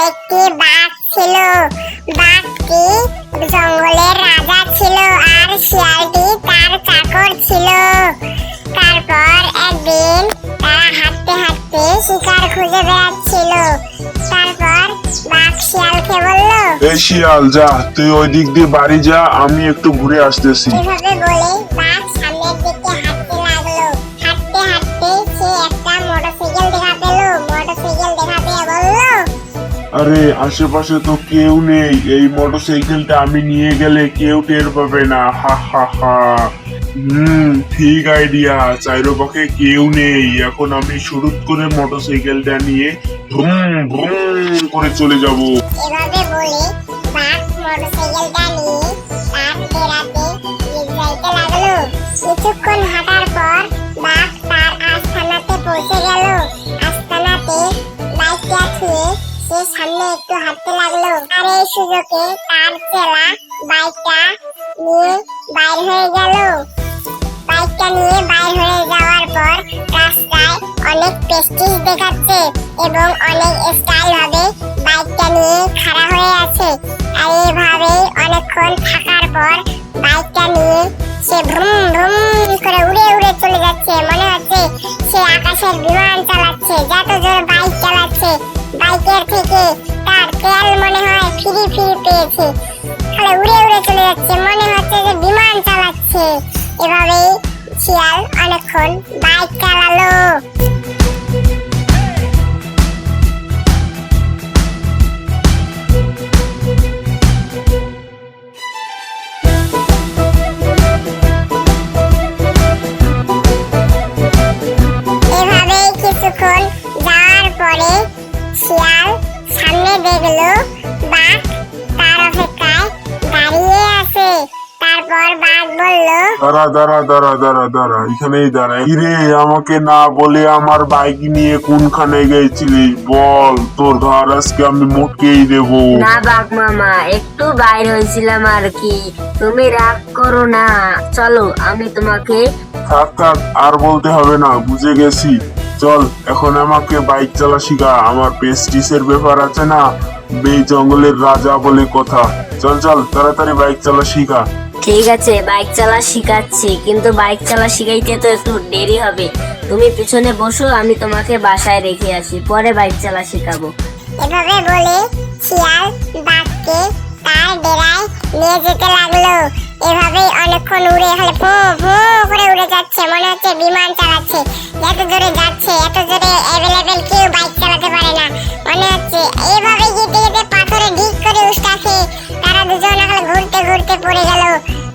একটি বাঘ ছিল। বাঘটি জঙ্গলের রাজা ছিল আর শিয়ালটি তার চাকর ছিল। তারপর একদিন তারা হাঁটতে হাঁটতে শিকার খুঁজে বেড়াচ্ছিল। তারপর বাঘ শিয়ালকে বলল, এই শিয়াল, যা তুই ওই দিক দিয়ে বাড়ি যা, আমি একটু ঘুরে আসতেছি। এভাবে বলে বাঘ সামনের দিকে হাঁটতে লাগলো। হাঁটতে হাঁটতে সে একটা মোটরসাইকেল দেখা পেল। মোটরসাইকেল দেখা পেয়ে বলল, আরে আশেপাশে তো কেউ নেই, এই মোটরসাইকেলটা আমি নিয়ে গেলে কেউ টের পাবে না। হা হা হা। ঠিক আইডিয়া, চাইরোপাশে কেউ নেই। এখন আমি শুরুত করে মোটরসাইকেলটা নিয়ে ভ্রুম ভ্রুম করে চলে যাব। এভাবে বলে বাঘ মোটরসাইকেলটা নিয়ে তার ডেরাতে যাইতে লাগলো। কিছুক্ষণ হাঁটার পর বাঘ তার আস্তানাতে পৌঁছে গেল। আস্তানাতে বাইকটা থুয়ে সে সামনে একটু হাঁটতে লাগলো। আর এই সুযোগে তার চেলা বাইকটা নিয়ে বাইর হয়ে গেল। বাইকটা নিয়ে বাইর হয়ে যাওয়ার পর রাস্তায় অনেক প্রেস্টিজ দেখাচ্ছে এবং অনেক স্টাইল ভাবে বাইকটা নিয়ে খাড়া হয়ে আছে। আর এইভাবে অনেকক্ষণ থাকার পর বাইকটা নিয়ে সে ভ্রুম ভ্রুম করে উড়ে উড়ে চলে যাচ্ছে। মনে হচ্ছে সে আকাশের বিমান চালাচ্ছে। যত জোরে বাইক চালাচ্ছে, বাইকের থেকে তার তেল মনে হয় ফ্রি ফ্রি পেয়েছে। তাহলে উড়ে উড়ে চলে যাচ্ছে, মনে হচ্ছে যে বিমান চালাচ্ছে। এভাবেই শিয়াল অনেকক্ষণ বাইক চালালো। এভাবেই কিছুক্ষণ যাওয়ার পরে শিয়াল সামনে দেখলো বাঘ তার অপেক্ষায় দাঁড়িয়ে আছে। তারপর বাঘ বলল, দাঁড়া দাঁড়া দাঁড়া দাঁড়া দাঁড়া, এখানেই দাঁড়া। কিরে, আমাকে না বলে আমার বাইক নিয়ে কোনখানে গেছিলিস? বল, তোর ধার আজকে আমি মুটকেই দেবো। না বাঘ মামা, একটু বাইর হয়েছিলাম আর কি। তুমি রাগ করো না, চলো আমি তোমাকে। থাক থাক, আর বলতে হবে না, বুঝে গেছি। চল, এখন আমাকে বাইক চালা শিখা। আমার প্রেস্টিজের ব্যাপার আছে না, এই জঙ্গলের রাজা বলে কথা। চল চল, তাড়াতাড়ি বাইক চালা শিখা। ঠিক আছে, বাইক চালা শিখাচ্ছি, কিন্তু বাইক চালা শিখাইতে তো একটু দেরি হবে। তুমি পিছনে বসো, আমি তোমাকে বাসায় রেখে আসি, পরে বাইক চালা শিখাবো। এভাবে বলে শিয়াল বাঘকে তার ডেরায় নিয়ে যেতে লাগলো। এভাবেই অনেকক্ষণ উড়ে হলে ফু ফু করে উড়ে যাচ্ছে, মনে হচ্ছে বিমান চালাচ্ছে। এত জোরে যাচ্ছে, এত জোরে অ্যাভেলেবেল কেউ বাইক চালাতে পারে না। মনে হচ্ছে এইভাবে যেতে যেতে পাথরে ঢিক করে উস্কা খেয়ে তারা দুজন হলে ঘুরতে ঘুরতে পড়ে গেল।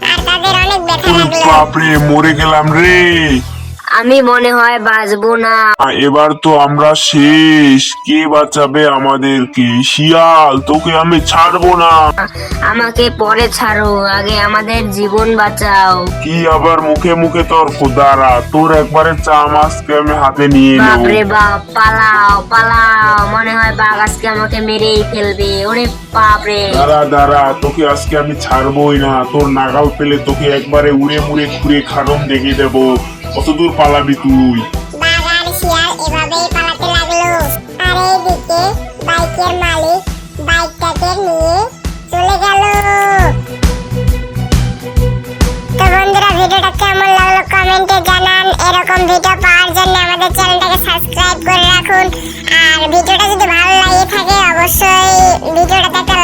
আর তাদের অনেক ব্যথা লাগলো। বাপরে, মরে গেলাম রে। আমি মনে হয় বাঁচবো না। এবার তো আমরা শেষ। কে বাঁচাবে আমাদেরকে? শিয়াল, তোকে আমি ছাড়বো না। আমাকে পরে ছাড়ো, আগে আমাদের জীবন বাঁচাও। কি আবার মুখে মুখে তর্ক? দাঁড়া, তোর একবারে চাম আজকে আমি হাতে নিয়ে নেবো। বাপরে বাপ, পালাও পালাও, মনে হয় বাঘ আজকে আমাকে মেরেই ফেলবে। ওরে বাপরে। দাঁড়া দাঁড়া, তোকে আজকে আমি ছাড়বোই না। তোর নাগাল পেলে তোকে একবারে উড়ে মুড়ে খুঁড়ে খারম দেখে দেবো। কত দূর পালাবি তুই? বাঘ আর শিয়াল এভাবেই পালাতে লাগলো। আর এইদিকে বাইকের মালিক বাইকটাকে নিয়ে চলে গেল। তো বন্ধুরা, ভিডিওটা কেমন লাগলো কমেন্টে জানান। এরকম ভিডিও পাওয়ার জন্য আমাদের চ্যানেলটাকে সাবস্ক্রাইব করে রাখুন। আর ভিডিওটা যদি ভালো লাগে থাকে অবশ্যই ভিডিওটাতে একটা